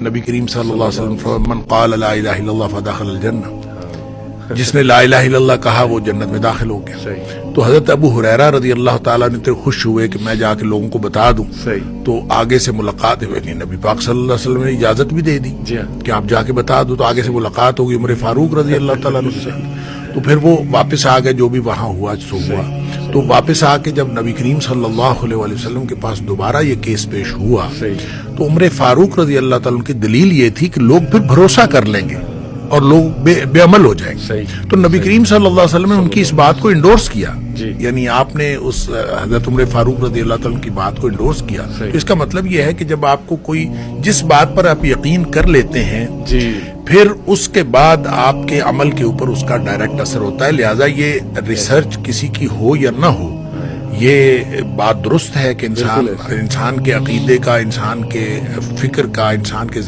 نبی کریم صلی اللہ علیہ وسلم فرمایا من قال لا الہ الا اللہ فدخل الجنہ، جس نے لا الہ الا اللہ کہا وہ جنت میں داخل ہو گیا۔ تو حضرت ابو ہریرہ رضی اللہ تعالیٰ نے تو خوش ہوئے کہ میں جا کے لوگوں کو بتا دوں، تو آگے سے ملاقات ہوئی، نبی پاک صلی اللہ علیہ وسلم نے اجازت بھی دے دی کہ آپ جا کے بتا دو، تو آگے سے ملاقات ہوگی عمر فاروق رضی اللہ تعالیٰ عنہ سے۔ تو پھر وہ واپس آ گئے، جو بھی وہاں ہوا سو ہوا۔ تو واپس آ کے جب نبی کریم صلی اللہ علیہ وسلم کے پاس دوبارہ یہ کیس پیش ہوا تو عمر فاروق رضی اللہ تعالیٰ عنہ کی دلیل یہ تھی کہ لوگ پھر بھروسہ کر لیں گے اور لوگ بے عمل ہو جائیں گے۔ تو نبی کریم صلی اللہ علیہ وسلم نے ان کی اس بات کو انڈورس کیا، یعنی آپ نے اس حضرت عمر فاروق رضی اللہ تعالیٰ عنہ کی بات کو انڈورس کیا۔ تو اس کا مطلب یہ ہے کہ جب آپ کو کوئی جس بات پر آپ یقین کر لیتے ہیں پھر اس کے بعد آپ کے عمل کے اوپر اس کا ڈائریکٹ اثر ہوتا ہے۔ لہٰذا یہ ریسرچ کسی کی ہو یا نہ ہو، یہ بات درست ہے کہ انسان کے عقیدے کا، انسان کے فکر کا، انسان کے